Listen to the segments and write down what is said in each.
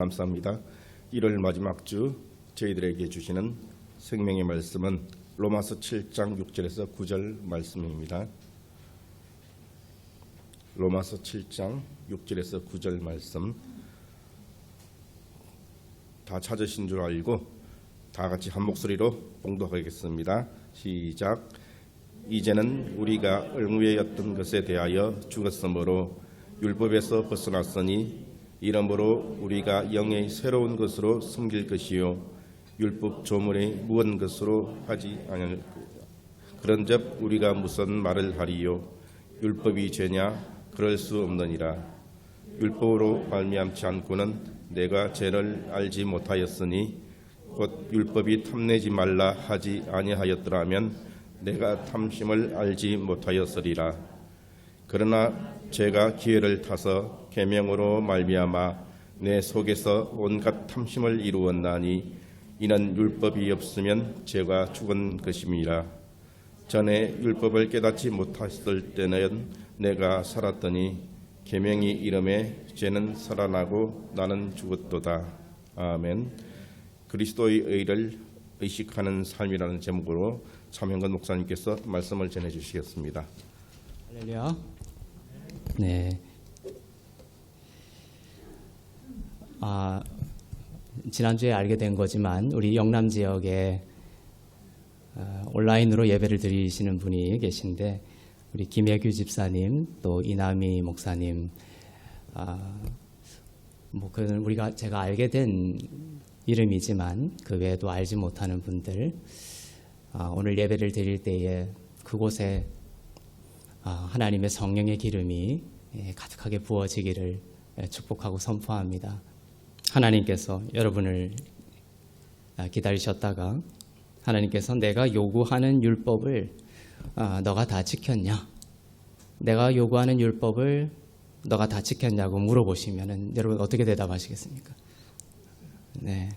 감사합니다. 1월 마지막 주 저희들에게 주시는 생명의 말씀은 로마서 7장 6절에서 9절 말씀입니다. 로마서 7장 6절에서 9절 말씀 다 찾으신 줄 알고 다 같이 한 목소리로 봉독하겠습니다. 시작. 이제는 우리가 의무였던 것에 대하여 죽었으므로 율법에서 벗어났으니 이러므로 우리가 영의 새로운 것으로 섬길 것이요 율법 조문의 무언 것으로 하지 아니할 것이다. 그런즉 우리가 무슨 말을 하리요? 율법이 죄냐? 그럴 수 없느니라. 율법으로 말미암지 않고는 내가 죄를 알지 못하였으니 곧 율법이 탐내지 말라 하지 아니하였더라면 내가 탐심을 알지 못하였으리라. 그러나 제가 기회를 타서 계명으로 말미암아 내 속에서 온갖 탐심을 이루었나니 이는 율법이 없으면 죄가 죽은 것임이라. 전에 율법을 깨닫지 못했을 때는 내가 살았더니 계명이 이름에 죄는 살아나고 나는 죽었도다. 아멘. 그리스도의 의를 의식하는 삶이라는 제목으로 차명근 목사님께서 말씀을 전해주시겠습니다. 할렐루야. 네. 지난주에 알게 된 거지만 우리 영남 지역에 온라인으로 예배를 드리시는 분이 계신데 우리 김혜규 집사님 또 이남희 목사님 그는 제가 알게 된 이름이지만 그 외에도 알지 못하는 분들 오늘 예배를 드릴 때에 그곳에 하나님의 성령의 기름이 가득하게 부어지기를 축복하고 선포합니다. 하나님께서 여러분을 기다리셨다가 하나님께서 내가 요구하는 율법을 너가 다 지켰냐? 내가 요구하는 율법을 너가 다 지켰냐고 물어보시면은 여러분 어떻게 대답하시겠습니까? 네.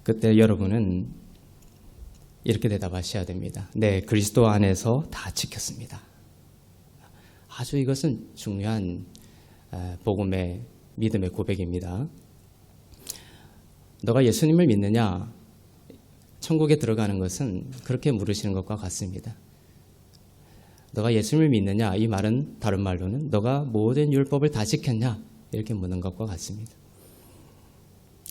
그때 여러분은 이렇게 대답하셔야 됩니다. 네, 그리스도 안에서 다 지켰습니다. 아주 이것은 중요한 복음의 믿음의 고백입니다. 너가 예수님을 믿느냐? 천국에 들어가는 것은 그렇게 물으시는 것과 같습니다. 너가 예수님을 믿느냐? 이 말은 다른 말로는 너가 모든 율법을 다 지켰냐? 이렇게 묻는 것과 같습니다.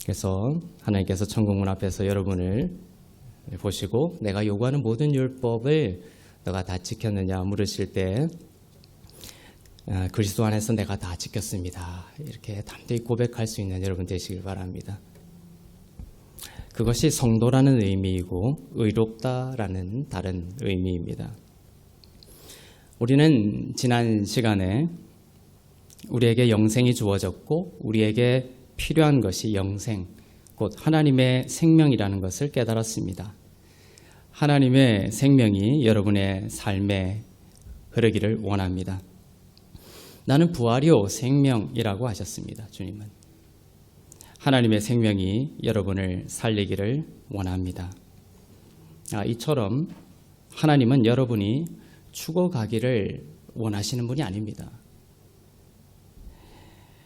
그래서 하나님께서 천국 문 앞에서 여러분을 보시고 내가 요구하는 모든 율법을 너가 다 지켰느냐 물으실 때 그리스도 안에서 내가 다 지켰습니다. 이렇게 담대히 고백할 수 있는 여러분 되시길 바랍니다. 그것이 성도라는 의미이고 의롭다라는 다른 의미입니다. 우리는 지난 시간에 우리에게 영생이 주어졌고 우리에게 필요한 것이 영생, 곧 하나님의 생명이라는 것을 깨달았습니다. 하나님의 생명이 여러분의 삶에 흐르기를 원합니다. 나는 부활이요 생명이라고 하셨습니다. 주님은 하나님의 생명이 여러분을 살리기를 원합니다. 이처럼 하나님은 여러분이 죽어가기를 원하시는 분이 아닙니다.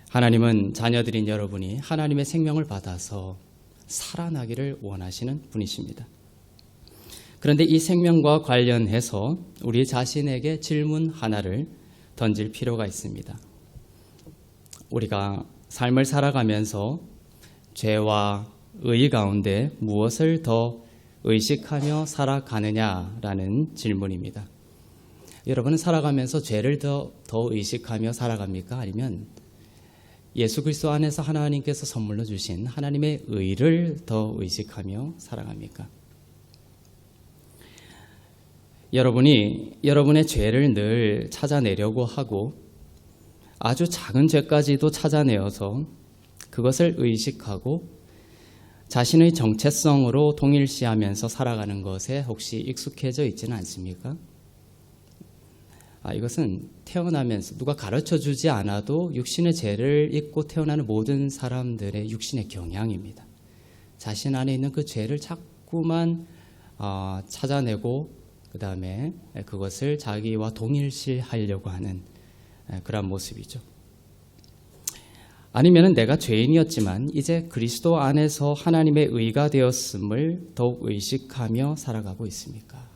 하나님은 자녀들인 여러분이 하나님의 생명을 받아서 살아나기를 원하시는 분이십니다. 그런데 이 생명과 관련해서 우리 자신에게 질문 하나를 던질 필요가 있습니다. 우리가 삶을 살아가면서 죄와 의 가운데 무엇을 더 의식하며 살아가느냐라는 질문입니다. 여러분은 살아가면서 죄를 더 의식하며 살아갑니까? 아니면 예수 그리스도 안에서 하나님께서 선물로 주신 하나님의 의를 더 의식하며 살아갑니까? 여러분이 여러분의 죄를 늘 찾아내려고 하고 아주 작은 죄까지도 찾아내어서 그것을 의식하고 자신의 정체성으로 동일시하면서 살아가는 것에 혹시 익숙해져 있지는 않습니까? 이것은 태어나면서 누가 가르쳐주지 않아도 육신의 죄를 잊고 태어나는 모든 사람들의 육신의 경향입니다. 자신 안에 있는 그 죄를 자꾸만 찾아내고 그 다음에 그것을 자기와 동일시하려고 하는 그런 모습이죠. 아니면 내가 죄인이었지만 이제 그리스도 안에서 하나님의 의가 되었음을 더욱 의식하며 살아가고 있습니까?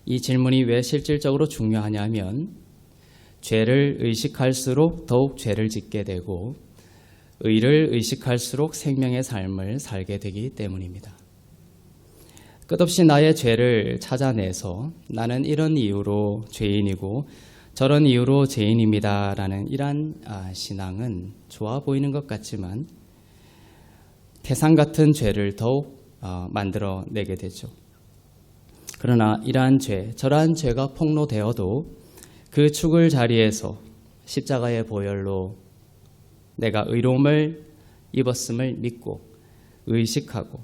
이 질문이 왜 실질적으로 중요하냐면 죄를 의식할수록 더욱 죄를 짓게 되고 의를 의식할수록 생명의 삶을 살게 되기 때문입니다. 끝없이 나의 죄를 찾아내서 나는 이런 이유로 죄인이고 저런 이유로 죄인입니다라는 이러한 신앙은 좋아 보이는 것 같지만 태산 같은 죄를 더욱 만들어내게 되죠. 그러나 이러한 죄, 저러한 죄가 폭로되어도 그 죽을 자리에서 십자가의 보혈로 내가 의로움을 입었음을 믿고 의식하고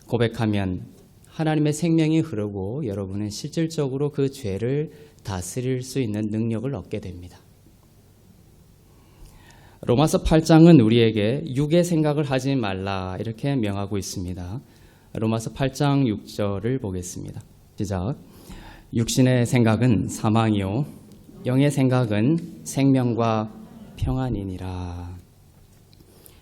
고백하면 하나님의 생명이 흐르고 여러분은 실질적으로 그 죄를 다스릴 수 있는 능력을 얻게 됩니다. 로마서 8장은 우리에게 육의 생각을 하지 말라 이렇게 명하고 있습니다. 로마서 8장 6절을 보겠습니다. 시작. 육신의 생각은 사망이요 영의 생각은 생명과 평안이니라.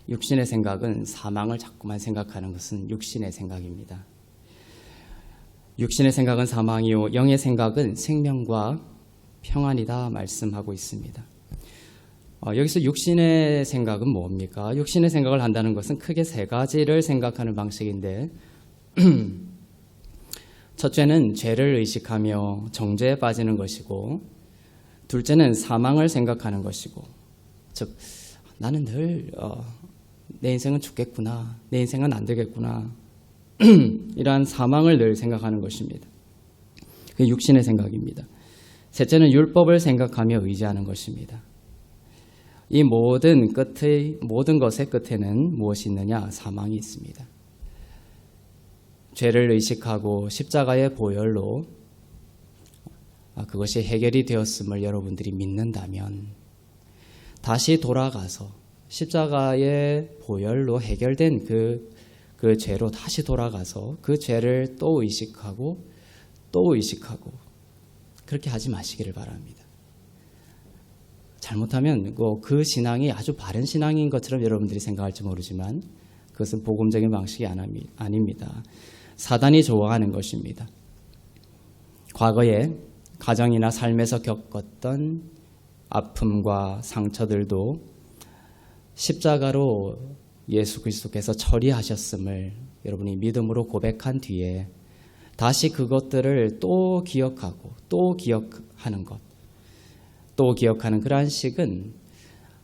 육신의 생각은 사망을 자꾸만 생각하는 것은 육신의 생각입니다. 육신의 생각은 사망이요 영의 생각은 생명과 평안이다 말씀하고 있습니다. 여기서 육신의 생각은 뭡니까? 육신의 생각을 한다는 것은 크게 세 가지를 생각하는 방식인데 첫째는 죄를 의식하며 정죄에 빠지는 것이고 둘째는 사망을 생각하는 것이고 즉 나는 늘 내 인생은 죽겠구나, 내 인생은 안 되겠구나 이러한 사망을 늘 생각하는 것입니다. 그게 육신의 생각입니다. 셋째는 율법을 생각하며 의지하는 것입니다. 이 모든 것의 끝에는 무엇이 있느냐? 사망이 있습니다. 죄를 의식하고 십자가의 보혈로 그것이 해결이 되었음을 여러분들이 믿는다면 다시 돌아가서 십자가의 보혈로 해결된 그 죄로 다시 돌아가서 그 죄를 또 의식하고 그렇게 하지 마시기를 바랍니다. 잘못하면 그 신앙이 아주 바른 신앙인 것처럼 여러분들이 생각할지 모르지만 그것은 복음적인 방식이 아닙니다. 사단이 좋아하는 것입니다. 과거에 가정이나 삶에서 겪었던 아픔과 상처들도 십자가로 예수 그리스도께서 처리하셨음을 여러분이 믿음으로 고백한 뒤에 다시 그것들을 또 기억하고 또 기억하는 것, 또 기억하는 그러한 식은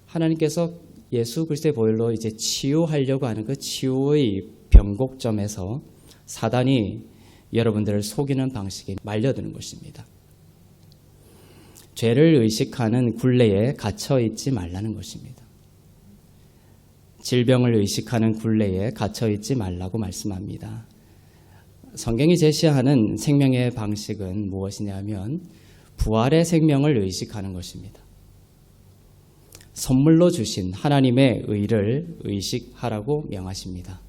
하나님께서 예수 그리스도의 보혈로 이제 치유하려고 하는 그 치유의 변곡점에서 사단이 여러분들을 속이는 방식에 말려드는 것입니다. 죄를 의식하는 굴레에 갇혀 있지 말라는 것입니다. 질병을 의식하는 굴레에 갇혀 있지 말라고 말씀합니다. 성경이 제시하는 생명의 방식은 무엇이냐면 부활의 생명을 의식하는 것입니다. 선물로 주신 하나님의 의를 의식하라고 명하십니다.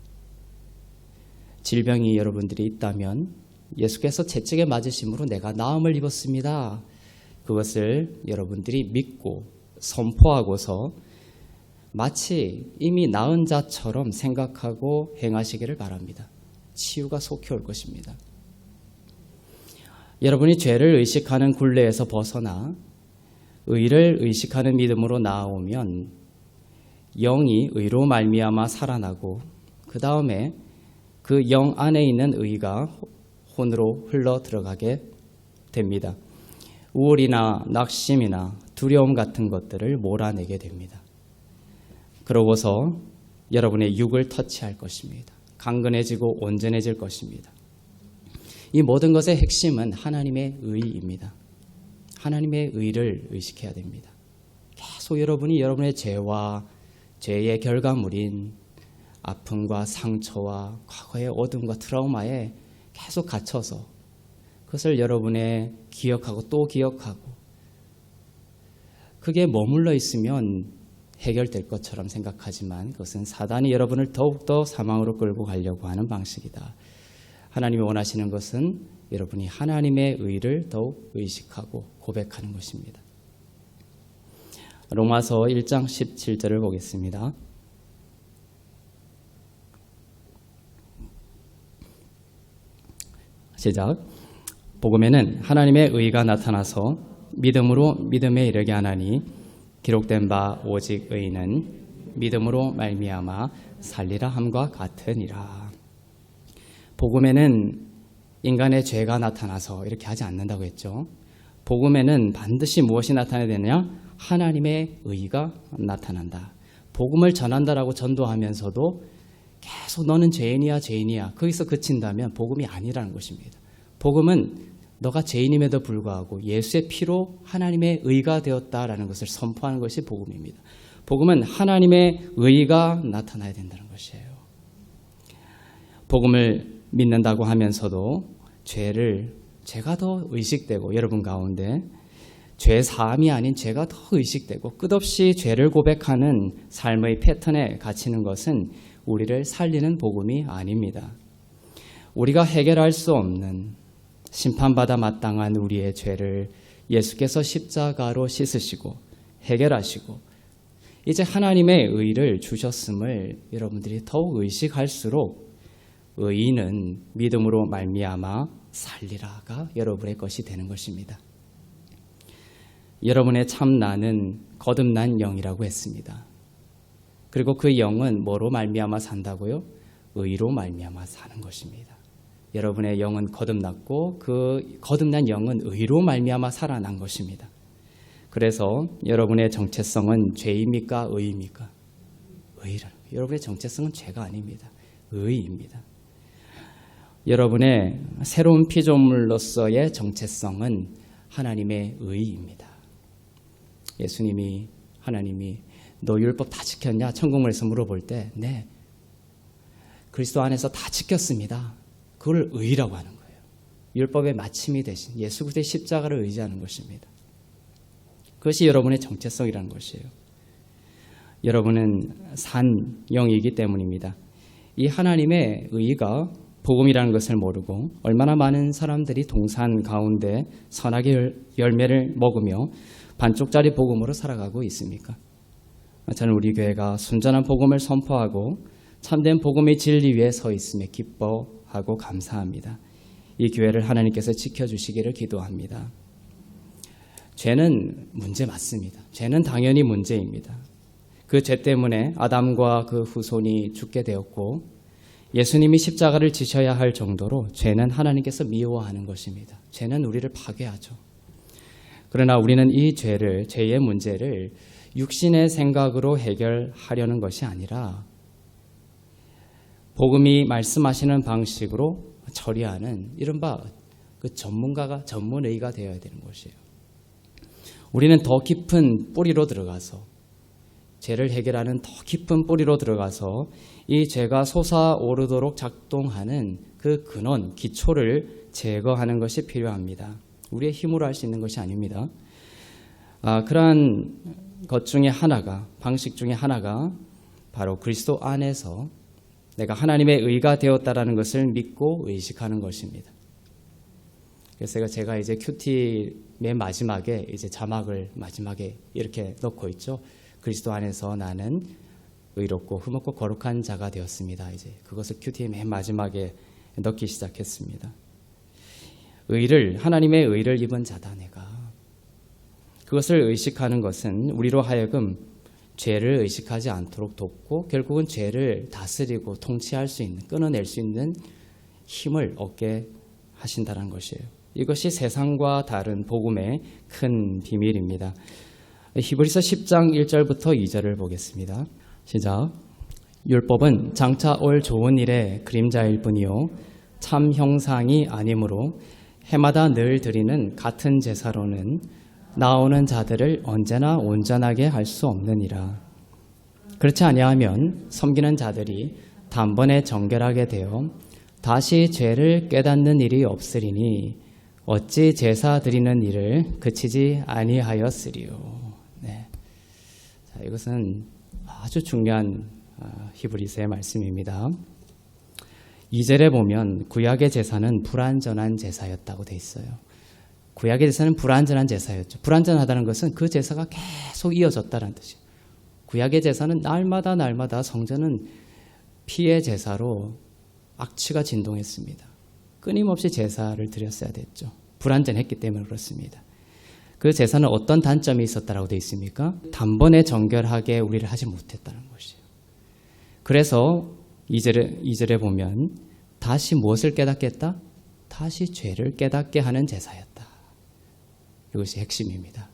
질병이 여러분들이 있다면 예수께서 채찍에 맞으심으로 내가 나음을 입었습니다. 그것을 여러분들이 믿고 선포하고서 마치 이미 나은 자처럼 생각하고 행하시기를 바랍니다. 치유가 속히 올 것입니다. 여러분이 죄를 의식하는 굴레에서 벗어나 의를 의식하는 믿음으로 나아오면 영이 의로 말미암아 살아나고 그 다음에 그 영 안에 있는 의가 혼으로 흘러 들어가게 됩니다. 우울이나 낙심이나 두려움 같은 것들을 몰아내게 됩니다. 그러고서 여러분의 육을 터치할 것입니다. 강건해지고 온전해질 것입니다. 이 모든 것의 핵심은 하나님의 의입니다. 하나님의 의를 의식해야 됩니다. 계속 여러분이 여러분의 죄와 죄의 결과물인 아픔과 상처와 과거의 어둠과 트라우마에 계속 갇혀서 그것을 여러분의 기억하고 또 기억하고 그게 머물러 있으면 해결될 것처럼 생각하지만 그것은 사단이 여러분을 더욱더 사망으로 끌고 가려고 하는 방식이다. 하나님이 원하시는 것은 여러분이 하나님의 의를 더욱 의식하고 고백하는 것입니다. 로마서 1장 17절을 보겠습니다. 시작. 복음에는 하나님의 의가 나타나서 믿음으로 믿음에 이르게 하나니 기록된 바 오직 의인은 믿음으로 말미암아 살리라 함과 같으니라. 복음에는 인간의 죄가 나타나서 이렇게 하지 않는다고 했죠. 복음에는 반드시 무엇이 나타나야 되느냐? 하나님의 의가 나타난다. 복음을 전한다라고 전도하면서도 계속 너는 죄인이야 죄인이야 거기서 그친다면 복음이 아니라는 것입니다. 복음은 너가 죄인임에도 불구하고 예수의 피로 하나님의 의가 되었다라는 것을 선포하는 것이 복음입니다. 복음은 하나님의 의가 나타나야 된다는 것이에요. 복음을 믿는다고 하면서도 죄가 더 의식되고 여러분 가운데 죄 사함이 아닌 죄가 더 의식되고 끝없이 죄를 고백하는 삶의 패턴에 갇히는 것은 우리를 살리는 복음이 아닙니다. 우리가 해결할 수 없는 심판받아 마땅한 우리의 죄를 예수께서 십자가로 씻으시고 해결하시고 이제 하나님의 의를 주셨음을 여러분들이 더욱 의식할수록 의인은 믿음으로 말미암아 살리라가 여러분의 것이 되는 것입니다. 여러분의 참 나는 거듭난 영이라고 했습니다. 그리고 그 영은 뭐로 말미암아 산다고요? 의로 말미암아 사는 것입니다. 여러분의 영은 거듭났고 그 거듭난 영은 의로 말미암아 살아난 것입니다. 그래서 여러분의 정체성은 죄입니까? 의입니까? 의라는 거예요. 여러분의 정체성은 죄가 아닙니다. 의입니다. 여러분의 새로운 피조물로서의 정체성은 하나님의 의입니다. 하나님이 너 율법 다 지켰냐? 천국문에서 물어볼 때 네, 그리스도 안에서 다 지켰습니다. 그걸 의라고 하는 거예요. 율법의 마침이 되신 예수 그리스도의 십자가를 의지하는 것입니다. 그것이 여러분의 정체성이라는 것이에요. 여러분은 산 영이기 때문입니다. 이 하나님의 의가 복음이라는 것을 모르고 얼마나 많은 사람들이 동산 가운데 선악의 열매를 먹으며 반쪽짜리 복음으로 살아가고 있습니까? 저는 우리 교회가 순전한 복음을 선포하고 참된 복음의 진리 위에 서 있음에 기뻐하고 감사합니다. 이 교회를 하나님께서 지켜주시기를 기도합니다. 죄는 문제 맞습니다. 죄는 당연히 문제입니다. 그 죄 때문에 아담과 그 후손이 죽게 되었고 예수님이 십자가를 지셔야 할 정도로 죄는 하나님께서 미워하는 것입니다. 죄는 우리를 파괴하죠. 그러나 우리는 이 죄의 문제를 육신의 생각으로 해결하려는 것이 아니라 복음이 말씀하시는 방식으로 처리하는 이른바 그 전문의가 되어야 되는 것이에요. 우리는 더 깊은 뿌리로 들어가서 죄를 해결하는 더 깊은 뿌리로 들어가서 이 죄가 솟아오르도록 작동하는 그 근원, 기초를 제거하는 것이 필요합니다. 우리의 힘으로 할 수 있는 것이 아닙니다. 그러한 것 중에 하나가, 방식 중에 하나가 바로 그리스도 안에서 내가 하나님의 의가 되었다라는 것을 믿고 의식하는 것입니다. 그래서 제가 이제 큐티 맨 마지막에 이제 자막을 마지막에 이렇게 넣고 있죠. 그리스도 안에서 나는 의롭고 흠없고 거룩한 자가 되었습니다. 이제 그것을 큐티의 맨 마지막에 넣기 시작했습니다. 하나님의 의를 입은 자다 내가. 그것을 의식하는 것은 우리로 하여금 죄를 의식하지 않도록 돕고 결국은 죄를 다스리고 통치할 수 있는, 끊어낼 수 있는 힘을 얻게 하신다는 것이에요. 이것이 세상과 다른 복음의 큰 비밀입니다. 히브리서 10장 1절부터 2절을 보겠습니다. 시작. 율법은 장차 올 좋은 일의 그림자일 뿐이요 참 형상이 아니므로 해마다 늘 드리는 같은 제사로는 나오는 자들을 언제나 온전하게 할 수 없느니라. 그렇지 아니하면 섬기는 자들이 단번에 정결하게 되어 다시 죄를 깨닫는 일이 없으리니 어찌 제사 드리는 일을 그치지 아니하였으리요. 네. 자, 이것은 아주 중요한 히브리서의 말씀입니다. 2절에 보면 구약의 제사는 불완전한 제사였다고 돼 있어요. 구약의 제사는 불완전한 제사였죠. 불완전하다는 것은 그 제사가 계속 이어졌다는 뜻이에요. 구약의 제사는 날마다 성전은 피의 제사로 악취가 진동했습니다. 끊임없이 제사를 드렸어야 됐죠. 불완전했기 때문에 그렇습니다. 그 제사는 어떤 단점이 있었다라고 되어 있습니까? 단번에 정결하게 우리를 하지 못했다는 것이에요. 그래서 2절에 보면 다시 무엇을 깨닫게 했다? 다시 죄를 깨닫게 하는 제사였다. 이것이 핵심입니다.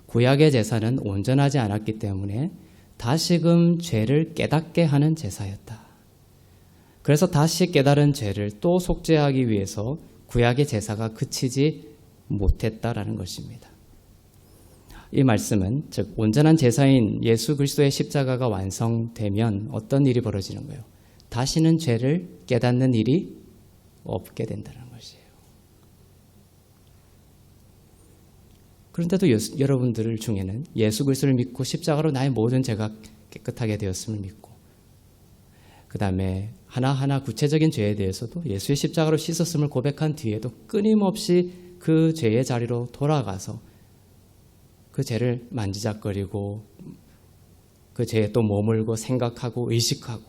구약의 제사는 온전하지 않았기 때문에 다시금 죄를 깨닫게 하는 제사였다. 그래서 다시 깨달은 죄를 또 속죄하기 위해서 구약의 제사가 그치지 못했다라는 것입니다. 이 말씀은 즉 온전한 제사인 예수 그리스도의 십자가가 완성되면 어떤 일이 벌어지는 거예요? 다시는 죄를 깨닫는 일이 없게 된다는 것이에요. 그런데도 여러분들 중에는 예수 그리스도를 믿고 십자가로 나의 모든 죄가 깨끗하게 되었음을 믿고 그 다음에 하나하나 구체적인 죄에 대해서도 예수의 십자가로 씻었음을 고백한 뒤에도 끊임없이 그 죄의 자리로 돌아가서 그 죄를 만지작거리고 그 죄에 또 머물고 생각하고 의식하고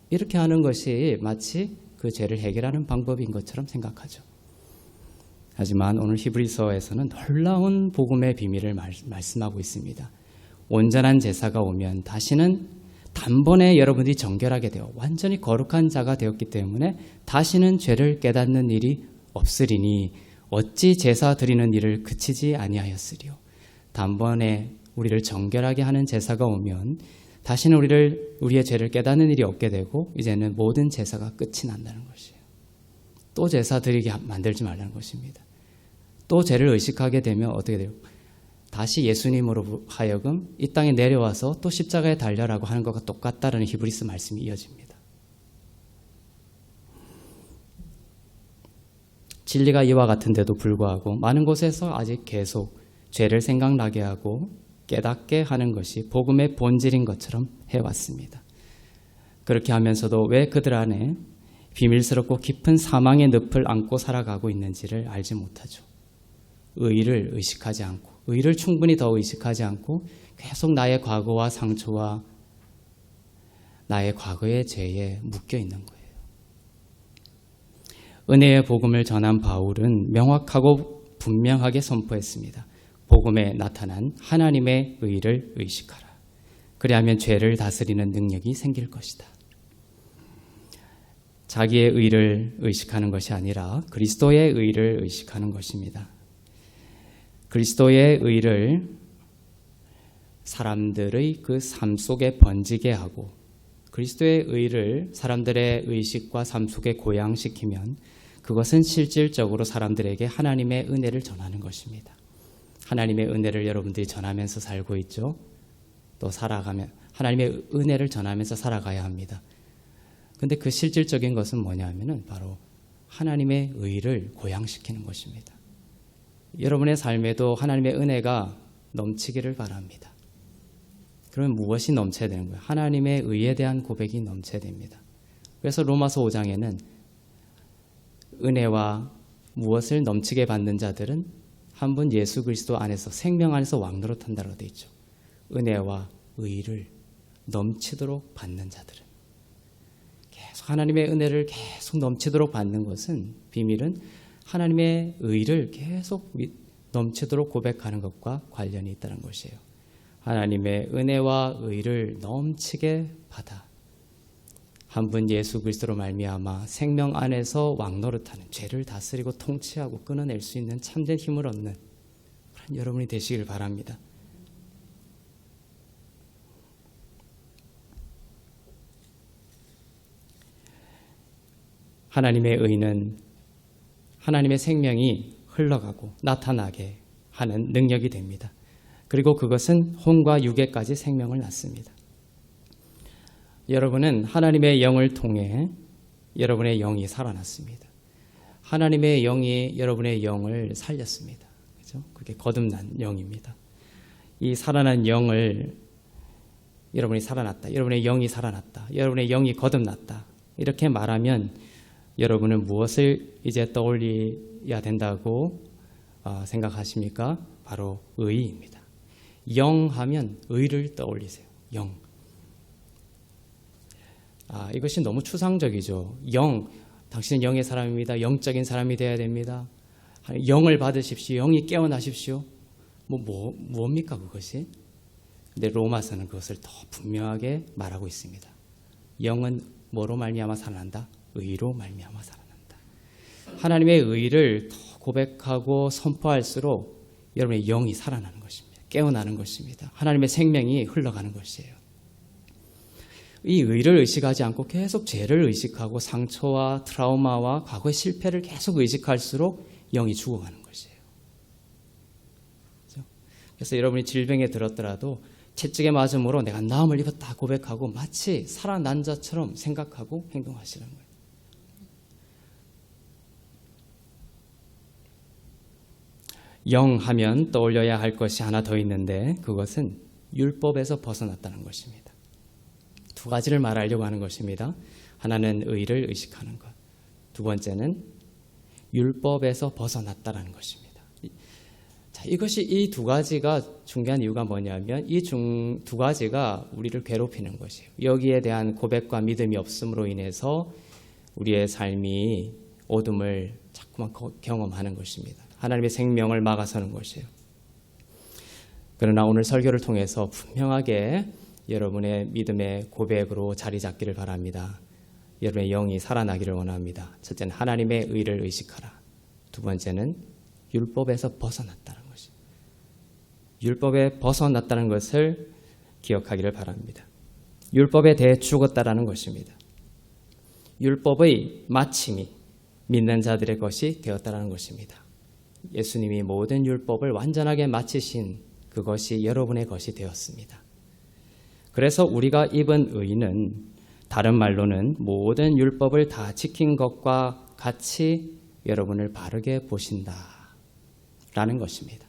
이렇게 하는 것이 마치 그 죄를 해결하는 방법인 것처럼 생각하죠. 하지만 오늘 히브리서에서는 놀라운 복음의 비밀을 말씀하고 있습니다. 온전한 제사가 오면 다시는 단번에 여러분들이 정결하게 되어 완전히 거룩한 자가 되었기 때문에 다시는 죄를 깨닫는 일이 없으리니 어찌 제사 드리는 일을 그치지 아니하였으리요. 단번에 우리를 정결하게 하는 제사가 오면 다시는 우리의 죄를 깨닫는 일이 없게 되고 이제는 모든 제사가 끝이 난다는 것이에요. 또 제사 드리게 만들지 말라는 것입니다. 또 죄를 의식하게 되면 어떻게 돼요? 다시 예수님으로 하여금 이 땅에 내려와서 또 십자가에 달려라고 하는 것과 똑같다라는 히브리서 말씀이 이어집니다. 진리가 이와 같은데도 불구하고 많은 곳에서 아직 계속 죄를 생각나게 하고 깨닫게 하는 것이 복음의 본질인 것처럼 해왔습니다. 그렇게 하면서도 왜 그들 안에 비밀스럽고 깊은 사망의 늪을 안고 살아가고 있는지를 알지 못하죠. 의를 의식하지 않고 의를 충분히 더 의식하지 않고 계속 나의 과거와 상처와 나의 과거의 죄에 묶여 있는 거예요. 은혜의 복음을 전한 바울은 명확하고 분명하게 선포했습니다. 복음에 나타난 하나님의 의를 의식하라. 그리하면 죄를 다스리는 능력이 생길 것이다. 자기의 의를 의식하는 것이 아니라 그리스도의 의를 의식하는 것입니다. 그리스도의 의를 사람들의 그 삶 속에 번지게 하고 그리스도의 의를 사람들의 의식과 삶 속에 고양시키면 그것은 실질적으로 사람들에게 하나님의 은혜를 전하는 것입니다. 하나님의 은혜를 여러분들이 전하면서 살고 있죠. 또 살아가면 하나님의 은혜를 전하면서 살아가야 합니다. 그런데 그 실질적인 것은 뭐냐면은 바로 하나님의 의를 고양시키는 것입니다. 여러분의 삶에도 하나님의 은혜가 넘치기를 바랍니다. 그러면 무엇이 넘쳐야 되는 거예요? 하나님의 의에 대한 고백이 넘쳐야 됩니다. 그래서 로마서 5장에는 은혜와 무엇을 넘치게 받는 자들은 한 분 예수 그리스도 안에서 생명 안에서 왕노릇한다고 되어 있죠. 은혜와 의를 넘치도록 받는 자들은 계속 하나님의 은혜를 계속 넘치도록 받는 것은 비밀은 하나님의 의를 계속 넘치도록 고백하는 것과 관련이 있다는 것이에요. 하나님의 은혜와 의를 넘치게 받아 한 분 예수 그리스도로 말미암아 생명 안에서 왕노릇하는 죄를 다스리고 통치하고 끊어낼 수 있는 참된 힘을 얻는 그런 여러분이 되시길 바랍니다. 하나님의 의는 하나님의 생명이 흘러가고 나타나게 하는 능력이 됩니다. 그리고 그것은 혼과 육에까지 생명을 낳습니다. 여러분은 하나님의 영을 통해 여러분의 영이 살아났습니다. 하나님의 영이 여러분의 영을 살렸습니다. 그렇죠? 그게 거듭난 영입니다. 이 살아난 영을 여러분이 살아났다. 여러분의 영이 살아났다. 여러분의 영이 거듭났다. 이렇게 말하면 여러분은 무엇을 이제 떠올려야 된다고 생각하십니까? 바로 의입니다. 영 하면 의를 떠올리세요. 영. 이것이 너무 추상적이죠. 영, 당신은 영의 사람입니다. 영적인 사람이 되어야 됩니다. 영을 받으십시오. 영이 깨어나십시오. 뭡니까 그것이? 근데 로마서는 그것을 더 분명하게 말하고 있습니다. 영은 뭐로 말미암아 살아난다? 의로 말미암아 살아난다. 하나님의 의를 더 고백하고 선포할수록 여러분의 영이 살아나는 것입니다. 깨어나는 것입니다. 하나님의 생명이 흘러가는 것이에요. 이 의를 의식하지 않고 계속 죄를 의식하고 상처와 트라우마와 과거의 실패를 계속 의식할수록 영이 죽어가는 것이에요. 그래서 여러분이 질병에 들었더라도 채찍에 맞음으로 내가 나음을 입었다 고백하고 마치 살아난 자처럼 생각하고 행동하시는 거예요. 영 하면 떠올려야 할 것이 하나 더 있는데 그것은 율법에서 벗어났다는 것입니다. 두 가지를 말하려고 하는 것입니다. 하나는 의를 의식하는 것. 두 번째는 율법에서 벗어났다는 것입니다. 자, 이것이 이 두 가지가 중요한 이유가 뭐냐면 이 두 가지가 우리를 괴롭히는 것이에요. 여기에 대한 고백과 믿음이 없음으로 인해서 우리의 삶이 어둠을 자꾸만 경험하는 것입니다. 하나님의 생명을 막아서는 것이에요. 그러나 오늘 설교를 통해서 분명하게 여러분의 믿음의 고백으로 자리 잡기를 바랍니다. 여러분의 영이 살아나기를 원합니다. 첫째는 하나님의 의를 의식하라. 두 번째는 율법에서 벗어났다는 것입니다. 율법에 벗어났다는 것을 기억하기를 바랍니다. 율법에 대해 죽었다라는 것입니다. 율법의 마침이 믿는 자들의 것이 되었다라는 것입니다. 예수님이 모든 율법을 완전하게 마치신 그것이 여러분의 것이 되었습니다. 그래서 우리가 입은 의는 다른 말로는 모든 율법을 다 지킨 것과 같이 여러분을 바르게 보신다라는 것입니다.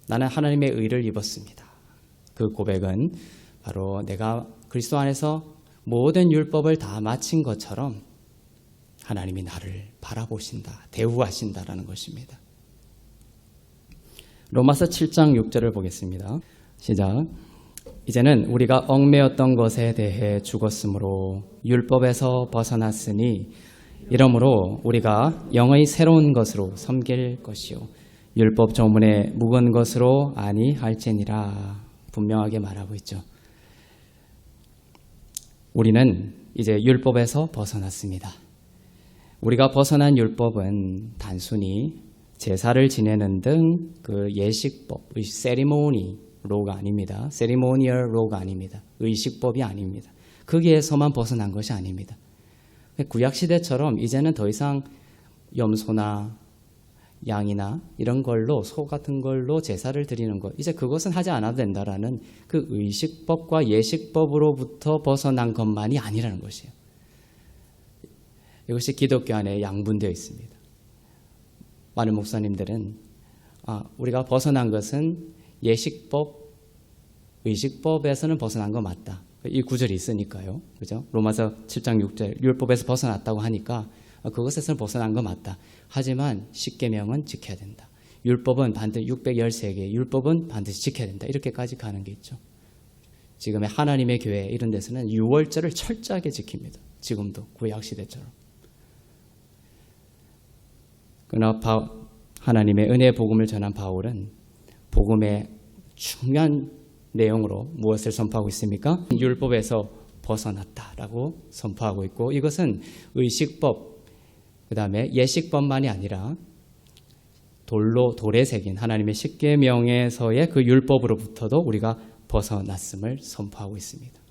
나는 하나님의 의를 입었습니다. 그 고백은 바로 내가 그리스도 안에서 모든 율법을 다 마친 것처럼 하나님이 나를 바라보신다, 대우하신다라는 것입니다. 로마서 7장 6절을 보겠습니다. 시작. 이제는 우리가 얽매였던 것에 대해 죽었으므로 율법에서 벗어났으니 이러므로 우리가 영의 새로운 것으로 섬길 것이요 율법 조문에 묵은 것으로 아니할지니라. 분명하게 말하고 있죠. 우리는 이제 율법에서 벗어났습니다. 우리가 벗어난 율법은 단순히 제사를 지내는 등 그 예식법, 세리모니 로가 아닙니다. 세리모니얼 로가 아닙니다. 의식법이 아닙니다. 거기에서만 벗어난 것이 아닙니다. 구약시대처럼 이제는 더 이상 염소나 양이나 이런 걸로 소 같은 걸로 제사를 드리는 것 이제 그것은 하지 않아도 된다라는 그 의식법과 예식법으로부터 벗어난 것만이 아니라는 것이에요. 이것이 기독교 안에 양분되어 있습니다. 많은 목사님들은 우리가 벗어난 것은 예식법, 의식법에서는 벗어난 거 맞다. 이 구절이 있으니까요. 그죠? 로마서 7장 6절 율법에서 벗어났다고 하니까 그것에서는 벗어난 거 맞다. 하지만 십계명은 지켜야 된다. 율법은 반드시 613개, 율법은 반드시 지켜야 된다. 이렇게까지 가는 게 있죠. 지금의 하나님의 교회 이런 데서는 유월절을 철저하게 지킵니다. 지금도 구약시대처럼. 그러나 하나님의 은혜의 복음을 전한 바울은 복음의 중요한 내용으로 무엇을 선포하고 있습니까? 율법에서 벗어났다라고 선포하고 있고 이것은 의식법, 그 다음에 예식법만이 아니라 돌에 새긴 하나님의 십계명에서의 그 율법으로부터도 우리가 벗어났음을 선포하고 있습니다.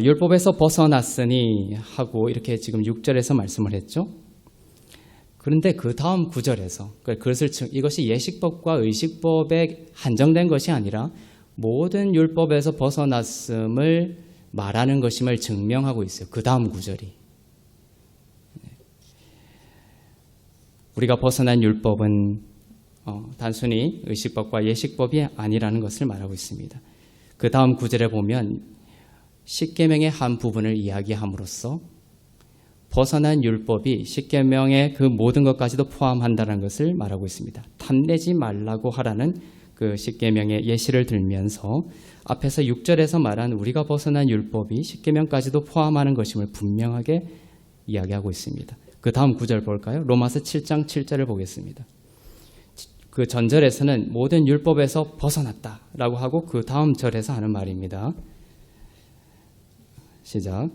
율법에서 벗어났으니 하고 이렇게 지금 6절에서 말씀을 했죠. 그런데 그 다음 9절에서 이것이 예식법과 의식법에 한정된 것이 아니라 모든 율법에서 벗어났음을 말하는 것임을 증명하고 있어요. 그 다음 9절이. 우리가 벗어난 율법은 단순히 의식법과 예식법이 아니라는 것을 말하고 있습니다. 그 다음 9절에 보면 십계명의 한 부분을 이야기함으로써 벗어난 율법이 십계명의 그 모든 것까지도 포함한다는 것을 말하고 있습니다. 탐내지 말라고 하라는 그 십계명의 예시를 들면서 앞에서 6절에서 말한 우리가 벗어난 율법이 십계명까지도 포함하는 것임을 분명하게 이야기하고 있습니다. 그 다음 구절 볼까요? 로마서 7장 7절을 보겠습니다. 그 전절에서는 모든 율법에서 벗어났다라고 하고 그 다음 절에서 하는 말입니다. 시작.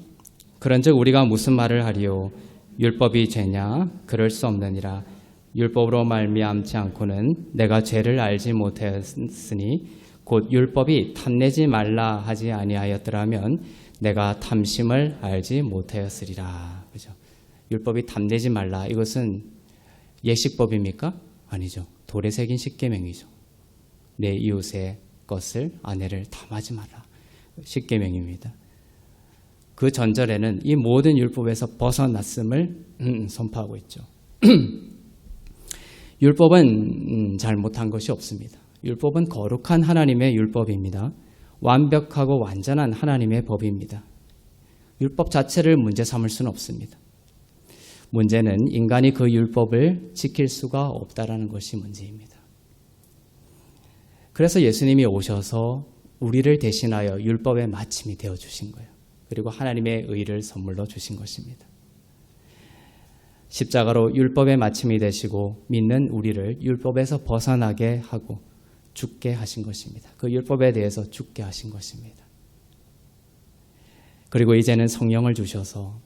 그런즉 우리가 무슨 말을 하리요? 율법이 죄냐? 그럴 수 없느니라. 율법으로 말미암지 않고는 내가 죄를 알지 못하였으니 곧 율법이 탐내지 말라 하지 아니하였더라면 내가 탐심을 알지 못하였으리라. 그죠? 율법이 탐내지 말라. 이것은 예식법입니까? 아니죠. 돌에 새긴 십계명이죠. 내 이웃의 것을 아내를 탐하지 마라. 십계명입니다. 그 전절에는 이 모든 율법에서 벗어났음을 선포하고 있죠. 율법은 잘못한 것이 없습니다. 율법은 거룩한 하나님의 율법입니다. 완벽하고 완전한 하나님의 법입니다. 율법 자체를 문제 삼을 수는 없습니다. 문제는 인간이 그 율법을 지킬 수가 없다라는 것이 문제입니다. 그래서 예수님이 오셔서 우리를 대신하여 율법의 마침이 되어주신 거예요. 그리고 하나님의 의를 선물로 주신 것입니다. 십자가로 율법의 마침이 되시고 믿는 우리를 율법에서 벗어나게 하고 죽게 하신 것입니다. 그 율법에 대해서 죽게 하신 것입니다. 그리고 이제는 성령을 주셔서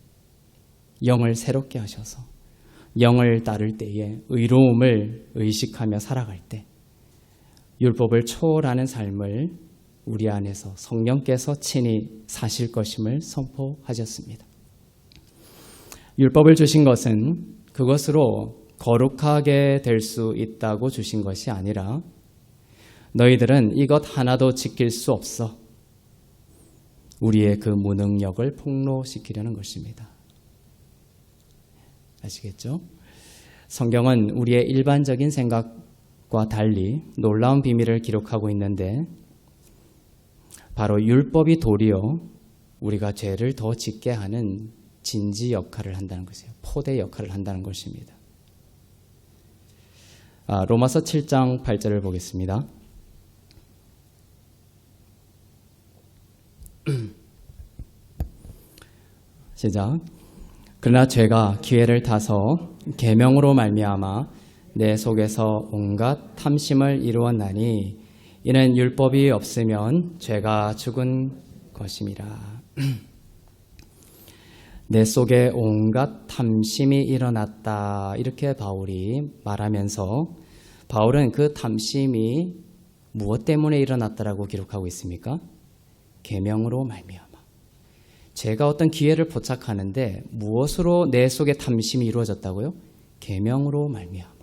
영을 새롭게 하셔서 영을 따를 때에 의로움을 의식하며 살아갈 때 율법을 초월하는 삶을 우리 안에서 성령께서 친히 사실 것임을 선포하셨습니다. 율법을 주신 것은 그것으로 거룩하게 될 수 있다고 주신 것이 아니라 너희들은 이것 하나도 지킬 수 없어 우리의 그 무능력을 폭로시키려는 것입니다. 아시겠죠? 성경은 우리의 일반적인 생각과 달리 놀라운 비밀을 기록하고 있는데 바로 율법이 도리어 우리가 죄를 더 짓게 하는 진지 역할을 한다는 것이에요. 포대 역할을 한다는 것입니다. 로마서 7장 8절을 보겠습니다. 시작. 그러나 죄가 기회를 타서 계명으로 말미암아 내 속에서 온갖 탐심을 이루었나니 이는 율법이 없으면 죄가 죽은 것임이라. 내 속에 온갖 탐심이 일어났다. 이렇게 바울이 말하면서 바울은 그 탐심이 무엇 때문에 일어났다라고 기록하고 있습니까? 계명으로 말미암아. 제가 어떤 기회를 포착하는데 무엇으로 내 속에 탐심이 이루어졌다고요? 계명으로 말미암아.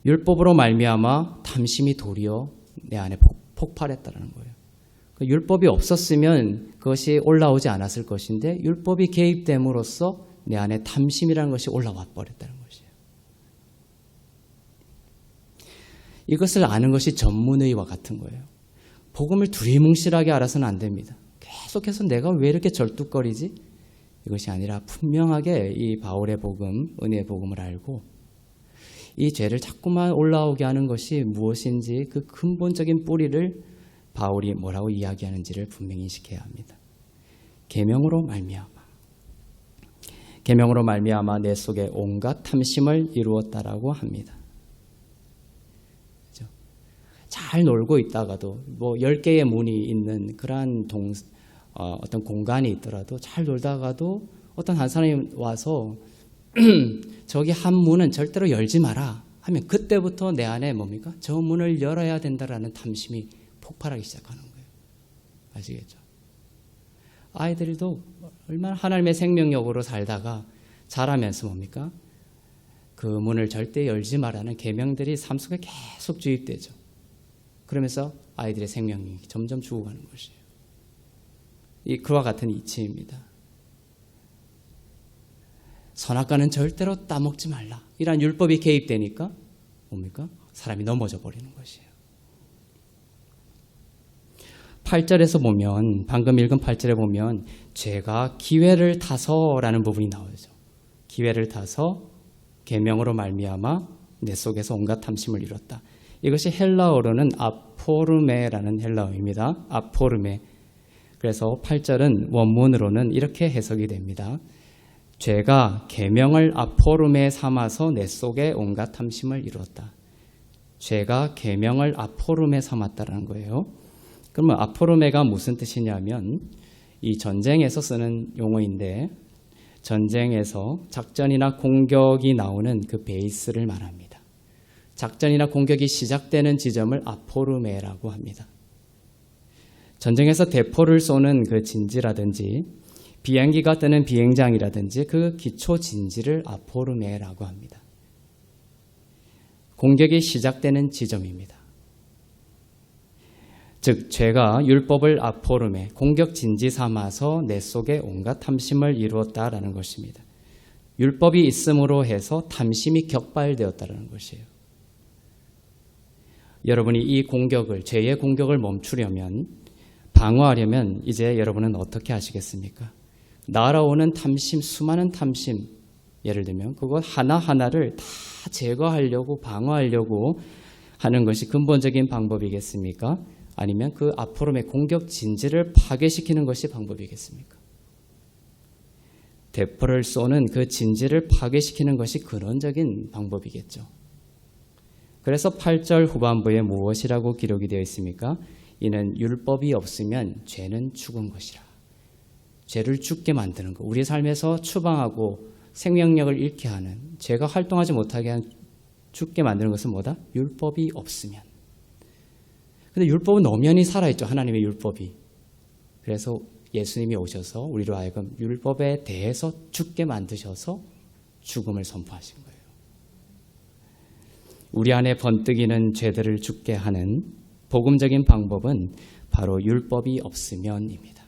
율법으로 말미암아 탐심이 도리어 내 안에 폭발했다는 거예요. 율법이 없었으면 그것이 올라오지 않았을 것인데 율법이 개입됨으로써 내 안에 탐심이라는 것이 올라와 버렸다는 것이에요. 이것을 아는 것이 전문의와 같은 거예요. 복음을 두리뭉실하게 알아서는 안 됩니다. 계속해서 내가 왜 이렇게 절뚝거리지? 이것이 아니라 분명하게 이 바울의 복음, 은혜의 복음을 알고 이 죄를 자꾸만 올라오게 하는 것이 무엇인지 그 근본적인 뿌리를 바울이 뭐라고 이야기하는지를 분명히 인식해야 합니다. 계명으로 말미암아. 계명으로 말미암아 내 속에 온갖 탐심을 이루었다라고 합니다. 그렇죠? 잘 놀고 있다가도 뭐 10개의 문이 있는 그러한 어떤 공간이 있더라도 잘 놀다가도 어떤 한 사람이 와서 저기 한 문은 절대로 열지 마라 하면 그때부터 내 안에 뭡니까? 저 문을 열어야 된다라는 탐심이 폭발하기 시작하는 거예요. 아시겠죠? 아이들도 얼마나 하나님의 생명력으로 살다가 자라면서 뭡니까? 그 문을 절대 열지 마라는 계명들이 삶 속에 계속 주입되죠. 그러면서 아이들의 생명력이 점점 죽어가는 것이에요. 그와 같은 이치입니다. 선악과는 절대로 따먹지 말라. 이런 율법이 개입되니까 뭡니까? 사람이 넘어져 버리는 것이에요. 8절에서 보면 방금 읽은 8절에 보면 죄가 기회를 타서라는 부분이 나오죠. 기회를 타서 계명으로 말미암아 내 속에서 온갖 탐심을 이뤘다. 이것이 헬라어로는 아포르메라는 헬라어입니다. 아포르메. 그래서 8절은 원문으로는 이렇게 해석이 됩니다. 죄가 계명을 아포르메 삼아서 내 속에 온갖 탐심을 이루었다. 죄가 계명을 아포르메 삼았다라는 거예요. 그러면 아포르메가 무슨 뜻이냐면 이 전쟁에서 쓰는 용어인데 전쟁에서 작전이나 공격이 나오는 그 베이스를 말합니다. 작전이나 공격이 시작되는 지점을 아포르메라고 합니다. 전쟁에서 대포를 쏘는 그 진지라든지 비행기가 뜨는 비행장이라든지 그 기초 진지를 아포르메라고 합니다. 공격이 시작되는 지점입니다. 즉 죄가 율법을 아포르메 공격 진지 삼아서 내 속에 온갖 탐심을 이루었다라는 것입니다. 율법이 있음으로 해서 탐심이 격발되었다라는 것이에요. 여러분이 이 공격을 죄의 공격을 멈추려면 방어하려면 이제 여러분은 어떻게 하시겠습니까? 날아오는 탐심, 수많은 탐심, 예를 들면 그것 하나하나를 다 제거하려고 방어하려고 하는 것이 근본적인 방법이겠습니까? 아니면 그 아포르메 공격 진지를 파괴시키는 것이 방법이겠습니까? 대포를 쏘는 그 진지를 파괴시키는 것이 근원적인 방법이겠죠. 그래서 8절 후반부에 무엇이라고 기록이 되어 있습니까? 이는 율법이 없으면 죄는 죽은 것이라. 죄를 죽게 만드는 것. 우리 삶에서 추방하고 생명력을 잃게 하는, 죄가 활동하지 못하게 하는, 죽게 만드는 것은 뭐다? 율법이 없으면. 근데 율법은 엄연히 살아있죠. 하나님의 율법이. 그래서 예수님이 오셔서 우리로 하여금 율법에 대해서 죽게 만드셔서 죽음을 선포하신 거예요. 우리 안에 번뜩이는 죄들을 죽게 하는 복음적인 방법은 바로 율법이 없으면입니다.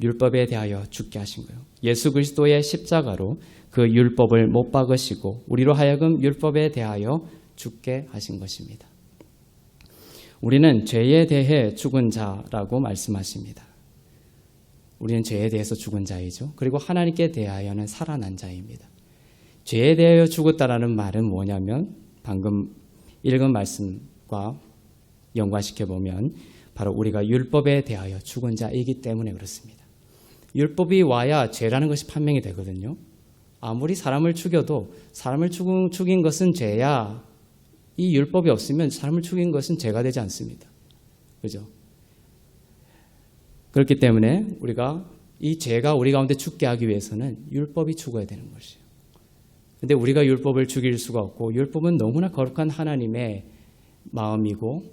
율법에 대하여 죽게 하신 거예요. 예수 그리스도의 십자가로 그 율법을 못 박으시고 우리로 하여금 율법에 대하여 죽게 하신 것입니다. 우리는 죄에 대해 죽은 자라고 말씀하십니다. 우리는 죄에 대해서 죽은 자이죠. 그리고 하나님께 대하여는 살아난 자입니다. 죄에 대하여 죽었다라는 말은 뭐냐면 방금 읽은 말씀과 연관시켜보면 바로 우리가 율법에 대하여 죽은 자이기 때문에 그렇습니다. 율법이 와야 죄라는 것이 판명이 되거든요. 아무리 사람을 죽여도 사람을 죽인 것은 죄야. 이 율법이 없으면 사람을 죽인 것은 죄가 되지 않습니다. 그죠? 그렇기 때문에 우리가 이 죄가 우리 가운데 죽게 하기 위해서는 율법이 죽어야 되는 것이에요. 근데 우리가 율법을 죽일 수가 없고 율법은 너무나 거룩한 하나님의 마음이고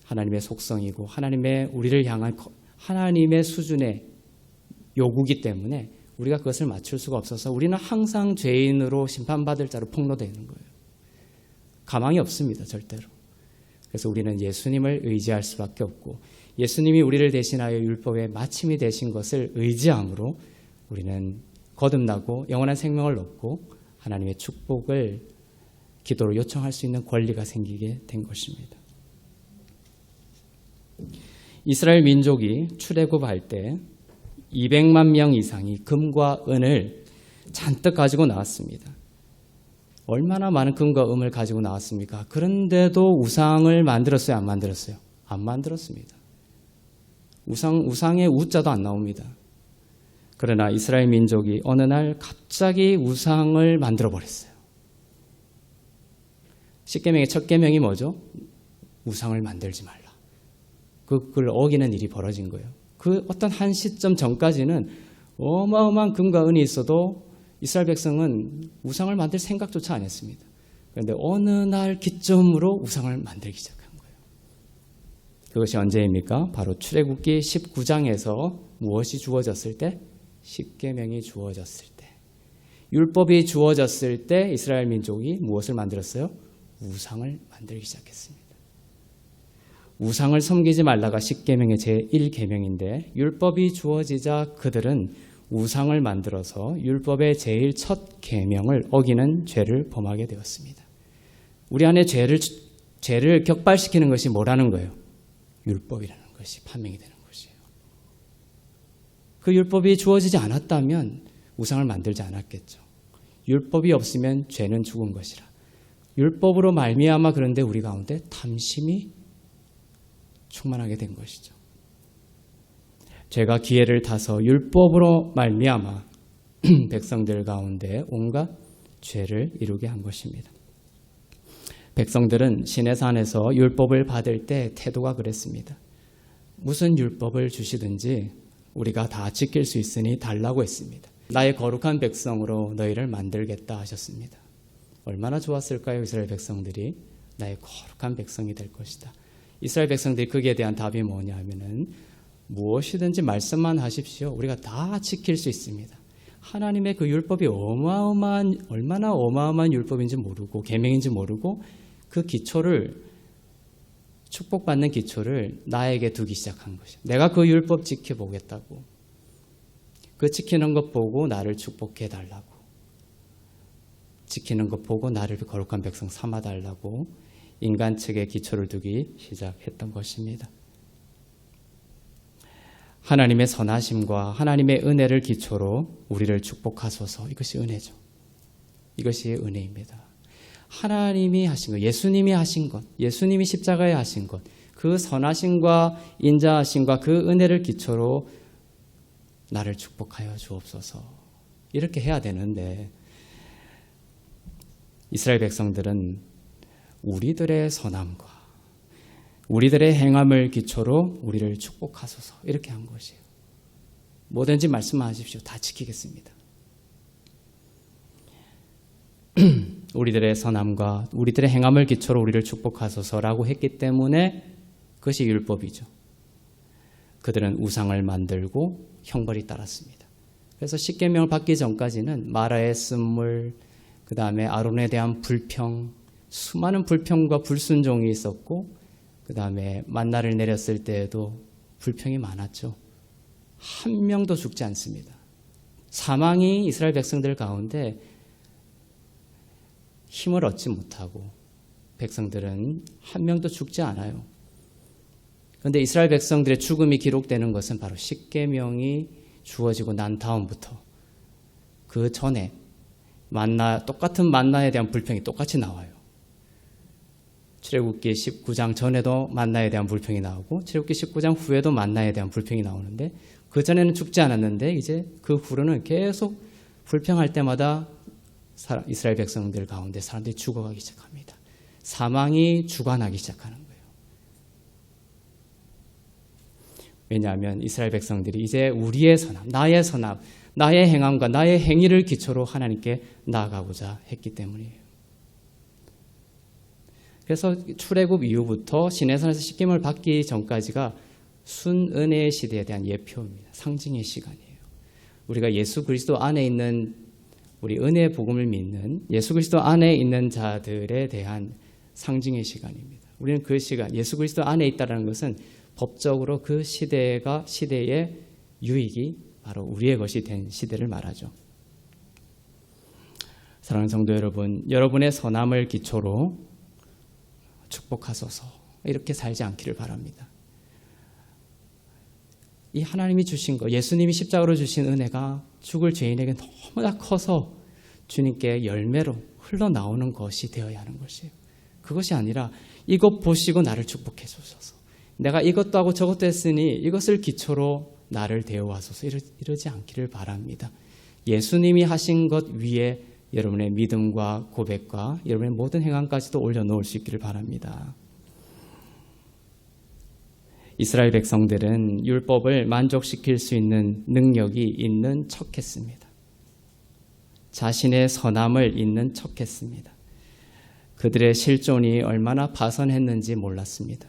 하나님의 속성이고 하나님의 우리를 향한 하나님의 수준의 요구기 때문에 우리가 그것을 맞출 수가 없어서 우리는 항상 죄인으로 심판받을 자로 폭로되는 거예요. 가망이 없습니다. 절대로. 그래서 우리는 예수님을 의지할 수밖에 없고 예수님이 우리를 대신하여 율법의 마침이 되신 것을 의지함으로 우리는 거듭나고 영원한 생명을 얻고 하나님의 축복을 기도로 요청할 수 있는 권리가 생기게 된 것입니다. 이스라엘 민족이 출애굽할 때 200만 명 이상이 금과 은을 잔뜩 가지고 나왔습니다. 얼마나 많은 금과 은을 가지고 나왔습니까? 그런데도 우상을 만들었어요? 안 만들었어요? 안 만들었습니다. 우상의 우자도 안 나옵니다. 그러나 이스라엘 민족이 어느 날 갑자기 우상을 만들어버렸어요. 십계명의 첫 계명이 뭐죠? 우상을 만들지 말라. 그걸 어기는 일이 벌어진 거예요. 그 어떤 한 시점 전까지는 어마어마한 금과 은이 있어도 이스라엘 백성은 우상을 만들 생각조차 안 했습니다. 그런데 어느 날 기점으로 우상을 만들기 시작한 거예요. 그것이 언제입니까? 바로 출애굽기 19장에서 무엇이 주어졌을 때? 십계명이 주어졌을 때. 율법이 주어졌을 때 이스라엘 민족이 무엇을 만들었어요? 우상을 만들기 시작했습니다. 우상을 섬기지 말라가 십계명의 제1계명인데 율법이 주어지자 그들은 우상을 만들어서 율법의 제일 첫 계명을 어기는 죄를 범하게 되었습니다. 우리 안에 죄를 격발시키는 것이 뭐라는 거예요? 율법이라는 것이 판명이 되는 것이에요. 그 율법이 주어지지 않았다면 우상을 만들지 않았겠죠. 율법이 없으면 죄는 죽은 것이라. 율법으로 말미암아 그런데 우리 가운데 탐심이 충만하게 된 것이죠. 죄가 기회를 타서 율법으로 말미암아 백성들 가운데 온갖 죄를 이루게 한 것입니다. 백성들은 시내산에서 율법을 받을 때 태도가 그랬습니다. 무슨 율법을 주시든지 우리가 다 지킬 수 있으니 달라고 했습니다. 나의 거룩한 백성으로 너희를 만들겠다 하셨습니다. 얼마나 좋았을까요? 이스라엘 백성들이 나의 거룩한 백성이 될 것이다. 이스라엘 백성들이 거기에 대한 답이 뭐냐 하면은 무엇이든지 말씀만 하십시오. 우리가 다 지킬 수 있습니다. 하나님의 그 율법이 얼마나 어마어마한 율법인지 모르고 계명인지 모르고 그 기초를 축복받는 기초를 나에게 두기 시작한 것이에요. 내가 그 율법 지켜보겠다고. 그 지키는 것 보고 나를 축복해 달라고. 지키는 것 보고 나를 거룩한 백성 삼아 달라고 인간 측에 기초를 두기 시작했던 것입니다. 하나님의 선하심과 하나님의 은혜를 기초로 우리를 축복하소서. 이것이 은혜죠. 이것이 은혜입니다. 하나님이 하신 것, 예수님이 하신 것, 예수님이 십자가에 하신 것, 그 선하심과 인자하심과 그 은혜를 기초로 나를 축복하여 주옵소서. 이렇게 해야 되는데 이스라엘 백성들은 우리들의 선함과 우리들의 행함을 기초로 우리를 축복하소서 이렇게 한 것이에요. 뭐든지 말씀하십시오. 다 지키겠습니다. 우리들의 선함과 우리들의 행함을 기초로 우리를 축복하소서라고 했기 때문에 그것이 율법이죠. 그들은 우상을 만들고 형벌이 따랐습니다. 그래서 십계명을 받기 전까지는 마라의 쓴물, 그 다음에 아론에 대한 불평, 수많은 불평과 불순종이 있었고 그 다음에 만나를 내렸을 때에도 불평이 많았죠. 한 명도 죽지 않습니다. 사망이 이스라엘 백성들 가운데 힘을 얻지 못하고 백성들은 한 명도 죽지 않아요. 그런데 이스라엘 백성들의 죽음이 기록되는 것은 바로 십계명이 주어지고 난 다음부터 그 전에 똑같은 만나에 대한 불평이 똑같이 나와요. 출애굽기 19장 전에도 만나에 대한 불평이 나오고 출애굽기 19장 후에도 만나에 대한 불평이 나오는데 그전에는 죽지 않았는데 이제 그 후로는 계속 불평할 때마다 이스라엘 백성들 가운데 사람들이 죽어가기 시작합니다. 사망이 주관하기 시작하는 거예요. 왜냐하면 이스라엘 백성들이 이제 우리의 선함, 나의 행함과 나의 행위를 기초로 하나님께 나아가고자 했기 때문이에요. 그래서 출애굽 이후부터 시내산에서 십계명을 받기 전까지가 순은혜의 시대에 대한 예표입니다. 상징의 시간이에요. 우리가 예수 그리스도 안에 있는 우리 은혜의 복음을 믿는 예수 그리스도 안에 있는 자들에 대한 상징의 시간입니다. 우리는 그 시간, 예수 그리스도 안에 있다는 것은 법적으로 그 시대의 유익이 바로 우리의 것이 된 시대를 말하죠. 사랑하는 성도 여러분, 여러분의 선함을 기초로 축복하소서 이렇게 살지 않기를 바랍니다. 이 하나님이 주신 것, 예수님이 십자가로 주신 은혜가 죽을 죄인에게 너무나 커서 주님께 열매로 흘러나오는 것이 되어야 하는 것이에요. 그것이 아니라 이것 보시고 나를 축복해 주소서. 내가 이것도 하고 저것도 했으니 이것을 기초로 나를 대우하소서 이러지 않기를 바랍니다. 예수님이 하신 것 위에 여러분의 믿음과 고백과 여러분의 모든 행함까지도 올려놓을 수 있기를 바랍니다. 이스라엘 백성들은 율법을 만족시킬 수 있는 능력이 있는 척했습니다. 자신의 선함을 있는 척했습니다. 그들의 실존이 얼마나 파선했는지 몰랐습니다.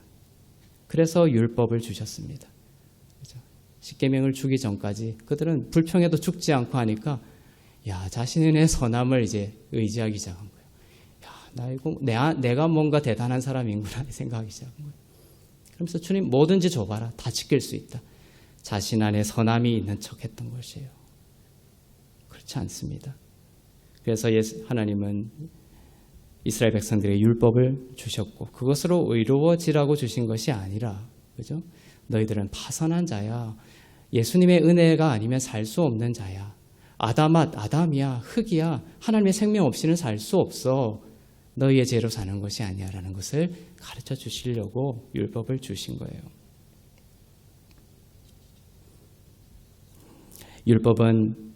그래서 율법을 주셨습니다. 십계명을 주기 전까지 그들은 불평해도 죽지 않고 하니까 자신의 선함을 이제 의지하기 시작한 거예요. 내가 뭔가 대단한 사람인구나 생각하기 시작한 거예요. 그러면서 주님 뭐든지 줘봐라. 다 지킬 수 있다. 자신 안에 선함이 있는 척했던 것이에요. 그렇지 않습니다. 그래서 하나님은 이스라엘 백성들에게 율법을 주셨고 그것으로 의로워지라고 주신 것이 아니라 그죠? 너희들은 파선한 자야. 예수님의 은혜가 아니면 살 수 없는 자야. 아담이야, 흙이야. 하나님의 생명 없이는 살 수 없어. 너희의 죄로 사는 것이 아니야 라는 것을 가르쳐 주시려고 율법을 주신 거예요. 율법은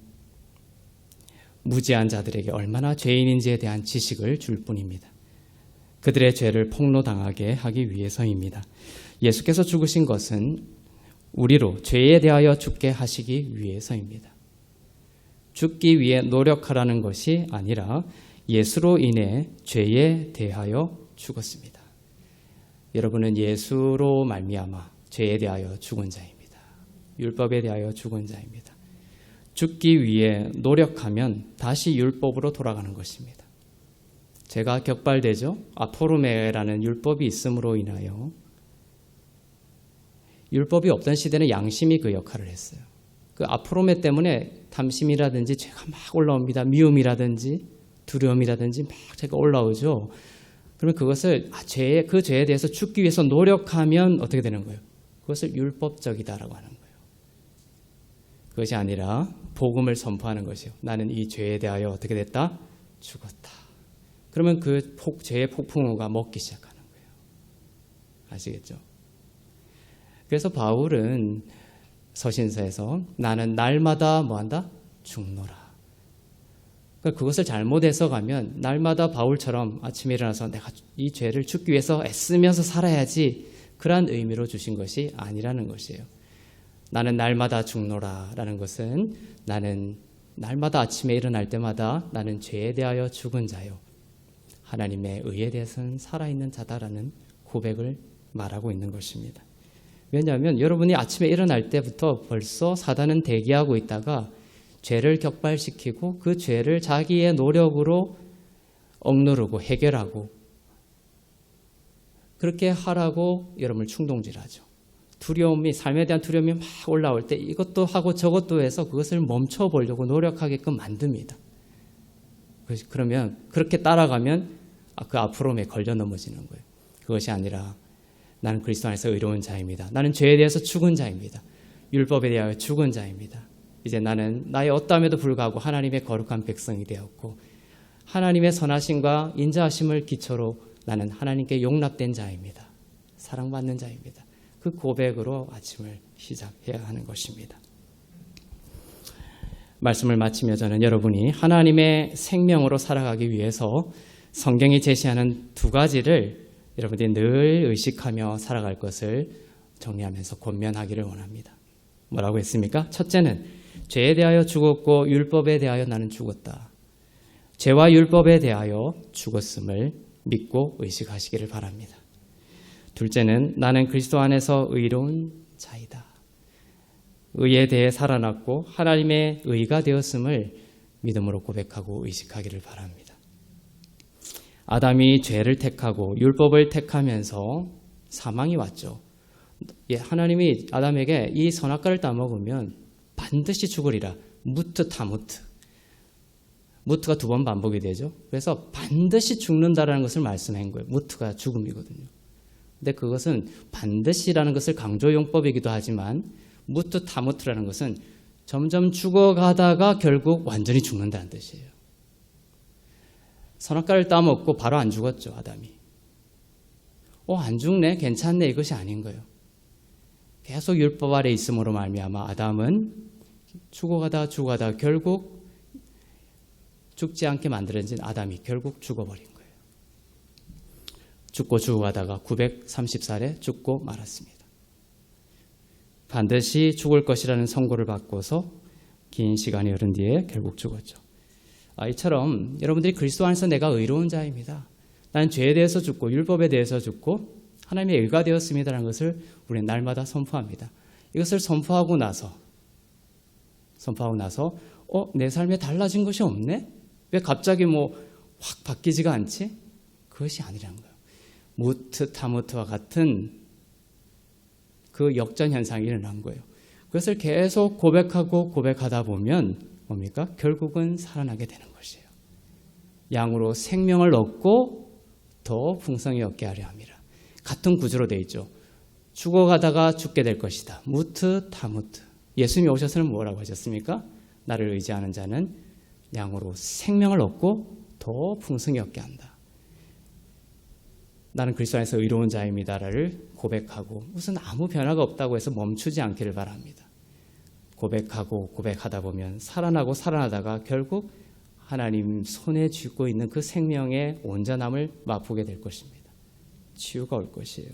무지한 자들에게 얼마나 죄인인지에 대한 지식을 줄 뿐입니다. 그들의 죄를 폭로당하게 하기 위해서입니다. 예수께서 죽으신 것은 우리로 죄에 대하여 죽게 하시기 위해서입니다. 죽기 위해 노력하라는 것이 아니라 예수로 인해 죄에 대하여 죽었습니다. 여러분은 예수로 말미암아 죄에 대하여 죽은 자입니다. 율법에 대하여 죽은 자입니다. 죽기 위해 노력하면 다시 율법으로 돌아가는 것입니다. 제가 격발되죠. 아포르메라는 율법이 있음으로 인하여 율법이 없던 시대는 양심이 그 역할을 했어요. 그 아포르메 때문에 탐심이라든지 죄가 막 올라옵니다. 미움이라든지 두려움이라든지 막 죄가 올라오죠. 그러면 그것을 그 죄에 대해서 죽기 위해서 노력하면 어떻게 되는 거예요? 그것을 율법적이다라고 하는 거예요. 그것이 아니라 복음을 선포하는 것이요. 나는 이 죄에 대하여 어떻게 됐다? 죽었다. 그러면 그 죄의 폭풍우가 먹기 시작하는 거예요. 아시겠죠? 그래서 바울은 서신서에서 나는 날마다 뭐한다? 죽노라. 그러니까 그것을 잘못 해석하면 날마다 바울처럼 아침에 일어나서 내가 이 죄를 죽기 위해서 애쓰면서 살아야지 그러한 의미로 주신 것이 아니라는 것이에요. 나는 날마다 죽노라 라는 것은 나는 날마다 아침에 일어날 때마다 나는 죄에 대하여 죽은 자요. 하나님의 의에 대해서는 살아있는 자다라는 고백을 말하고 있는 것입니다. 왜냐하면 여러분이 아침에 일어날 때부터 벌써 사단은 대기하고 있다가 죄를 격발시키고 그 죄를 자기의 노력으로 억누르고 해결하고 그렇게 하라고 여러분을 충동질하죠. 두려움이 삶에 대한 두려움이 막 올라올 때 이것도 하고 저것도 해서 그것을 멈춰보려고 노력하게끔 만듭니다. 그러면 그렇게 따라가면 그 아포르메에 걸려 넘어지는 거예요. 그것이 아니라 나는 그리스도 안에서 의로운 자입니다. 나는 죄에 대해서 죽은 자입니다. 율법에 대하여 죽은 자입니다. 이제 나는 나의 어떠함에도 불구하고 하나님의 거룩한 백성이 되었고 하나님의 선하심과 인자하심을 기초로 나는 하나님께 용납된 자입니다. 사랑받는 자입니다. 그 고백으로 아침을 시작해야 하는 것입니다. 말씀을 마치며 저는 여러분이 하나님의 생명으로 살아가기 위해서 성경이 제시하는 두 가지를 여러분들이 늘 의식하며 살아갈 것을 정리하면서 권면하기를 원합니다. 뭐라고 했습니까? 첫째는 죄에 대하여 죽었고 율법에 대하여 나는 죽었다. 죄와 율법에 대하여 죽었음을 믿고 의식하시기를 바랍니다. 둘째는 나는 그리스도 안에서 의로운 자이다. 의에 대해 살아났고 하나님의 의가 되었음을 믿음으로 고백하고 의식하기를 바랍니다. 아담이 죄를 택하고 율법을 택하면서 사망이 왔죠. 하나님이 아담에게 이 선악과를 따먹으면 반드시 죽으리라. 무트 타무트. 무트가 두 번 반복이 되죠. 그래서 반드시 죽는다라는 것을 말씀한 거예요. 무트가 죽음이거든요. 근데 그것은 반드시라는 것을 강조용법이기도 하지만 무트 타무트라는 것은 점점 죽어가다가 결국 완전히 죽는다는 뜻이에요. 선악과를 따먹고 바로 안 죽었죠, 아담이. 안 죽네, 괜찮네, 이것이 아닌 거예요. 계속 율법 아래 있음으로 말미암아 아담은 죽어가다 결국 죽지 않게 만들어진 아담이 결국 죽어버린 거예요. 죽고 죽어가다가 930살에 죽고 말았습니다. 반드시 죽을 것이라는 선고를 받고서 긴 시간이 흐른 뒤에 결국 죽었죠. 이처럼 여러분들이 그리스도 안에서 내가 의로운 자입니다. 나는 죄에 대해서 죽고 율법에 대해서 죽고 하나님의 의가 되었습니다라는 것을 우리는 날마다 선포합니다. 이것을 선포하고 나서 내 삶에 달라진 것이 없네? 왜 갑자기 확 바뀌지가 않지? 그것이 아니라는 거예요. 무트 타무트와 같은 그 역전 현상이 일어난 거예요. 그것을 계속 고백하다 보면 뭡니까? 결국은 살아나게 되는 것이에요. 양으로 생명을 얻고 더 풍성히 얻게 하려 함이라. 같은 구조로 되어 있죠. 죽어가다가 죽게 될 것이다. 무트 타무트. 예수님이 오셔서는 뭐라고 하셨습니까? 나를 의지하는 자는 양으로 생명을 얻고 더 풍성히 얻게 한다. 나는 그리스도 안에서 의로운 자입니다를 고백하고 무슨 아무 변화가 없다고 해서 멈추지 않기를 바랍니다. 고백하고 고백하다 보면 살아나고 살아나다가 결국 하나님 손에 쥐고 있는 그 생명의 온전함을 맛보게 될 것입니다. 치유가 올 것이에요.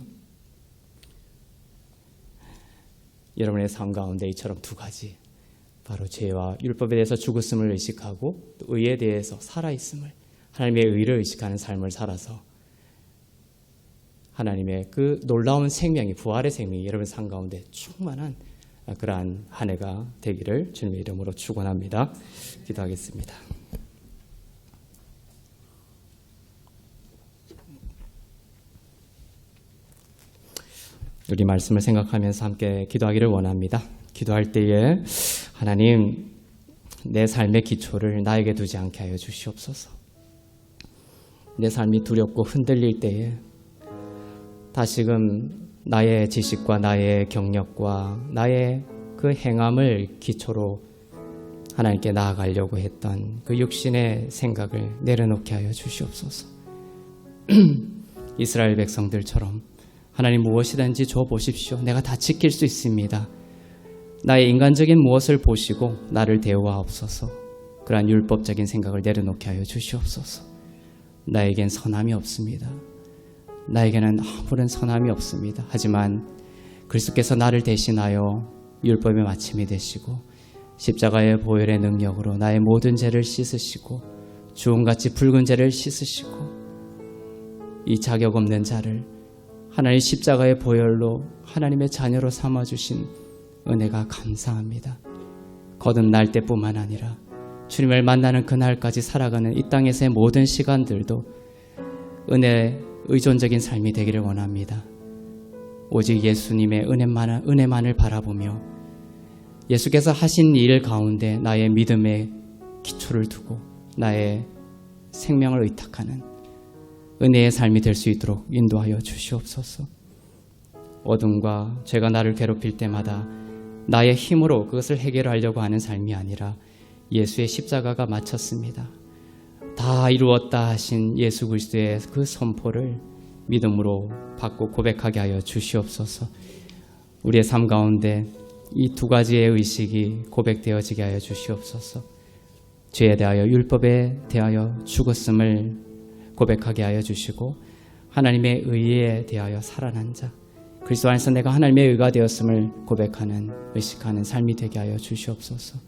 여러분의 삶 가운데 이처럼 두 가지, 바로 죄와 율법에 대해서 죽었음을 의식하고 또 의에 대해서 살아있음을, 하나님의 의를 의식하는 삶을 살아서 하나님의 그 놀라운 생명이, 부활의 생명이 여러분 삶 가운데 충만한 그러한 한 해가 되기를 주님의 이름으로 축원합니다. 기도하겠습니다. 우리 말씀을 생각하면서 함께 기도하기를 원합니다. 기도할 때에 하나님, 내 삶의 기초를 나에게 두지 않게 하여 주시옵소서. 내 삶이 두렵고 흔들릴 때에 다시금 나의 지식과 나의 경력과 나의 그 행함을 기초로 하나님께 나아가려고 했던 그 육신의 생각을 내려놓게 하여 주시옵소서. 이스라엘 백성들처럼 하나님 무엇이든지 줘 보십시오. 내가 다 지킬 수 있습니다. 나의 인간적인 무엇을 보시고 나를 대우하옵소서. 그러한 율법적인 생각을 내려놓게 하여 주시옵소서. 나에겐 선함이 없습니다. 나에게는 아무런 선함이 없습니다. 하지만 그리스도께서 나를 대신하여 율법의 마침이 되시고 십자가의 보혈의 능력으로 나의 모든 죄를 씻으시고 주홍같이 붉은 죄를 씻으시고 이 자격 없는 자를 하나님 십자가의 보혈로 하나님의 자녀로 삼아주신 은혜가 감사합니다. 거듭날 때뿐만 아니라 주님을 만나는 그날까지 살아가는 이 땅에서의 모든 시간들도 은혜 의존적인 삶이 되기를 원합니다. 오직 예수님의 은혜만을 바라보며 예수께서 하신 일 가운데 나의 믿음의 기초를 두고 나의 생명을 의탁하는 은혜의 삶이 될 수 있도록 인도하여 주시옵소서. 어둠과 죄가 나를 괴롭힐 때마다 나의 힘으로 그것을 해결하려고 하는 삶이 아니라 예수의 십자가가 마쳤습니다. 다 이루었다 하신 예수 그리스도의 그 선포를 믿음으로 받고 고백하게 하여 주시옵소서. 우리의 삶 가운데 이 두 가지의 의식이 고백되어지게 하여 주시옵소서. 죄에 대하여 율법에 대하여 죽었음을 고백하게 하여 주시고 하나님의 의에 대하여 살아난 자, 그리스도 안에서 내가 하나님의 의가 되었음을 고백하는, 의식하는 삶이 되게 하여 주시옵소서.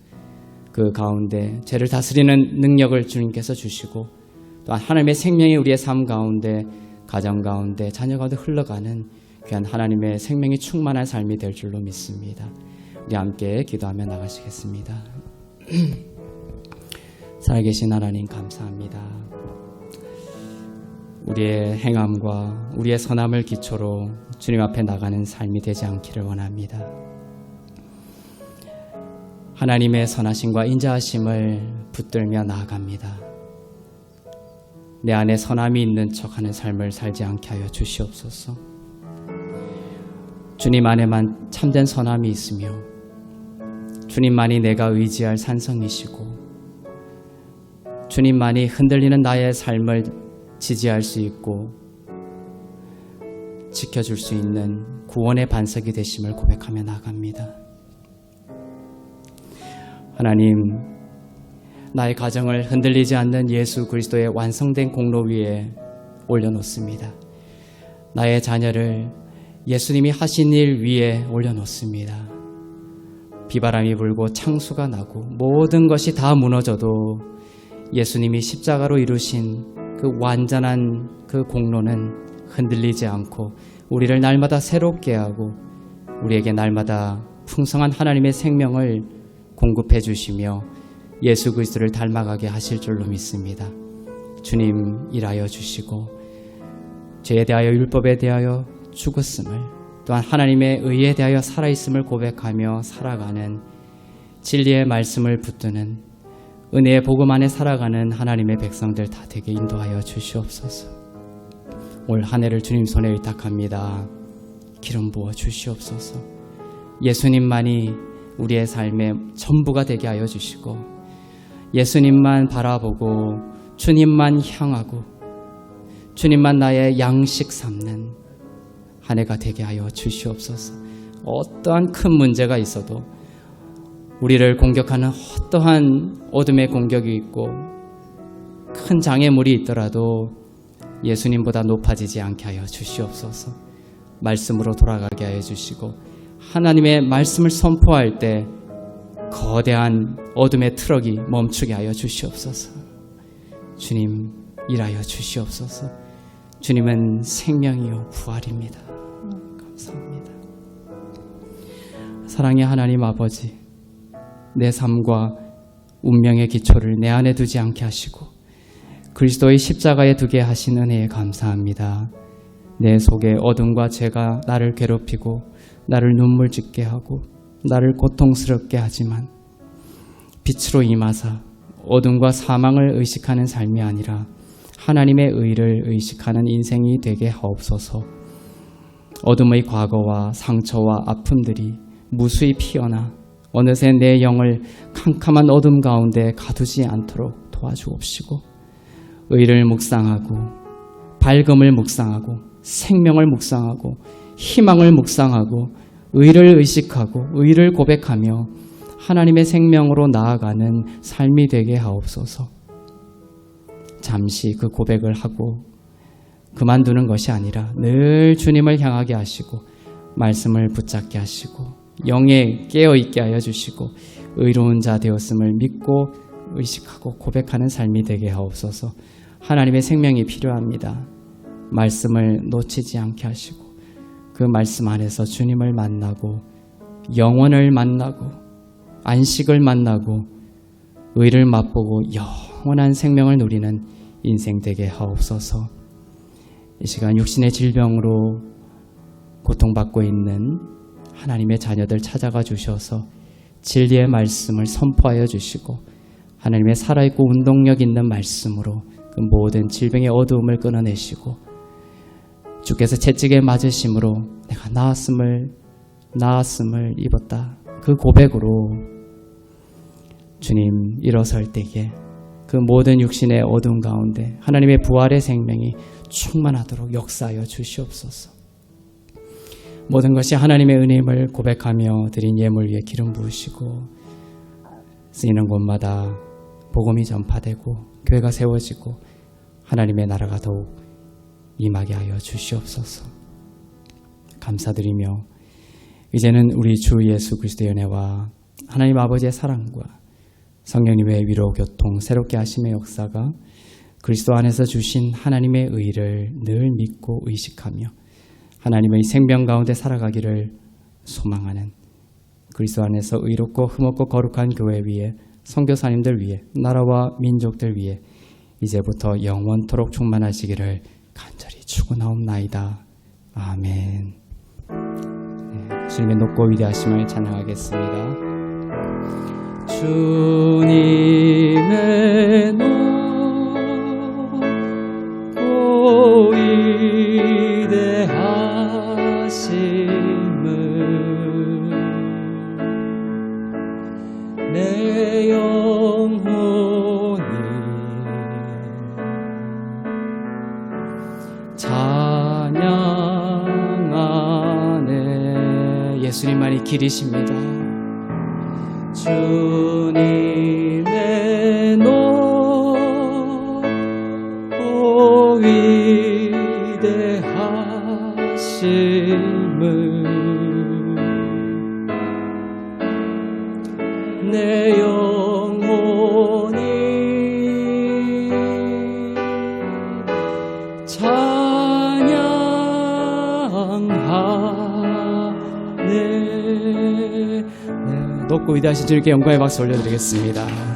그 가운데 죄를 다스리는 능력을 주님께서 주시고 또한 하나님의 생명이 우리의 삶 가운데, 가정 가운데, 자녀 가운데 흘러가는 귀한 하나님의 생명이 충만한 삶이 될 줄로 믿습니다. 우리 함께 기도하며 나가시겠습니다. 살아계신 하나님 감사합니다. 우리의 행함과 우리의 선함을 기초로 주님 앞에 나가는 삶이 되지 않기를 원합니다. 하나님의 선하심과 인자하심을 붙들며 나아갑니다. 내 안에 선함이 있는 척하는 삶을 살지 않게 하여 주시옵소서. 주님 안에만 참된 선함이 있으며 주님만이 내가 의지할 산성이시고 주님만이 흔들리는 나의 삶을 지지할 수 있고 지켜줄 수 있는 구원의 반석이 되심을 고백하며 나아갑니다. 하나님, 나의 가정을 흔들리지 않는 예수 그리스도의 완성된 공로 위에 올려놓습니다. 나의 자녀를 예수님이 하신 일 위에 올려놓습니다. 비바람이 불고 창수가 나고 모든 것이 다 무너져도 예수님이 십자가로 이루신 그 완전한 그 공로는 흔들리지 않고 우리를 날마다 새롭게 하고 우리에게 날마다 풍성한 하나님의 생명을 공급해 주시며 예수 그리스도를 닮아가게 하실 줄로 믿습니다. 주님 일하여 주시고 죄에 대하여 율법에 대하여 죽었음을, 또한 하나님의 의에 대하여 살아있음을 고백하며 살아가는 진리의 말씀을 붙드는 은혜의 복음 안에 살아가는 하나님의 백성들 다 되게 인도하여 주시옵소서. 올 한 해를 주님 손에 의탁합니다. 기름 부어 주시옵소서. 예수님만이 우리의 삶의 전부가 되게 하여 주시고 예수님만 바라보고 주님만 향하고 주님만 나의 양식 삼는 한 해가 되게 하여 주시옵소서. 어떠한 큰 문제가 있어도 우리를 공격하는 어떠한 어둠의 공격이 있고 큰 장애물이 있더라도 예수님보다 높아지지 않게 하여 주시옵소서. 말씀으로 돌아가게 하여 주시고 하나님의 말씀을 선포할 때 거대한 어둠의 트럭이 멈추게 하여 주시옵소서. 주님 일하여 주시옵소서. 주님은 생명이요 부활입니다. 감사합니다. 사랑의 하나님 아버지, 내 삶과 운명의 기초를 내 안에 두지 않게 하시고 그리스도의 십자가에 두게 하신 은혜에 감사합니다. 내 속에 어둠과 죄가 나를 괴롭히고 나를 눈물 짓게 하고 나를 고통스럽게 하지만 빛으로 임하사 어둠과 사망을 의식하는 삶이 아니라 하나님의 의를 의식하는 인생이 되게 하옵소서. 어둠의 과거와 상처와 아픔들이 무수히 피어나 어느새 내 영을 캄캄한 어둠 가운데 가두지 않도록 도와주옵시고 의를 묵상하고 밝음을 묵상하고 생명을 묵상하고 희망을 묵상하고 의를 의식하고 의를 고백하며 하나님의 생명으로 나아가는 삶이 되게 하옵소서. 잠시 그 고백을 하고 그만두는 것이 아니라 늘 주님을 향하게 하시고 말씀을 붙잡게 하시고 영에 깨어있게 하여 주시고 의로운 자 되었음을 믿고 의식하고 고백하는 삶이 되게 하옵소서. 하나님의 생명이 필요합니다. 말씀을 놓치지 않게 하시고 그 말씀 안에서 주님을 만나고 영원을 만나고 안식을 만나고 의를 맛보고 영원한 생명을 누리는 인생 되게 하옵소서. 이 시간 육신의 질병으로 고통받고 있는 하나님의 자녀들 찾아가 주셔서 진리의 말씀을 선포하여 주시고 하나님의 살아있고 운동력 있는 말씀으로 그 모든 질병의 어두움을 끊어내시고 주께서 채찍에 맞으심으로 내가 나았음을 입었다. 그 고백으로 주님 일어설 때에 그 모든 육신의 어두움 가운데 하나님의 부활의 생명이 충만하도록 역사하여 주시옵소서. 모든 것이 하나님의 은혜임을 고백하며 드린 예물 위에 기름 부으시고 쓰이는 곳마다 복음이 전파되고 교회가 세워지고 하나님의 나라가 더욱 임하게 하여 주시옵소서. 감사드리며 이제는 우리 주 예수 그리스도의 은혜와 하나님 아버지의 사랑과 성령님의 위로 교통 새롭게 하심의 역사가 그리스도 안에서 주신 하나님의 의를 늘 믿고 의식하며 하나님의 생명 가운데 살아가기를 소망하는 그리스도 안에서 의롭고 흠없고 거룩한 교회 위에 선교사님들 위에 나라와 민족들 위에 이제부터 영원토록 충만하시기를 간절히 축원하옵나이다. 아멘. 주님의 높고 위대하심을 찬양하겠습니다. 주님의 높고 위대하심을 내 영혼이 찬양하네. 예수님만이 길이십니다. 주님의 높고 위대하심을 내 영혼이 찬양하네. 높고 위대하신 주님께 영광의 박수 올려드리겠습니다.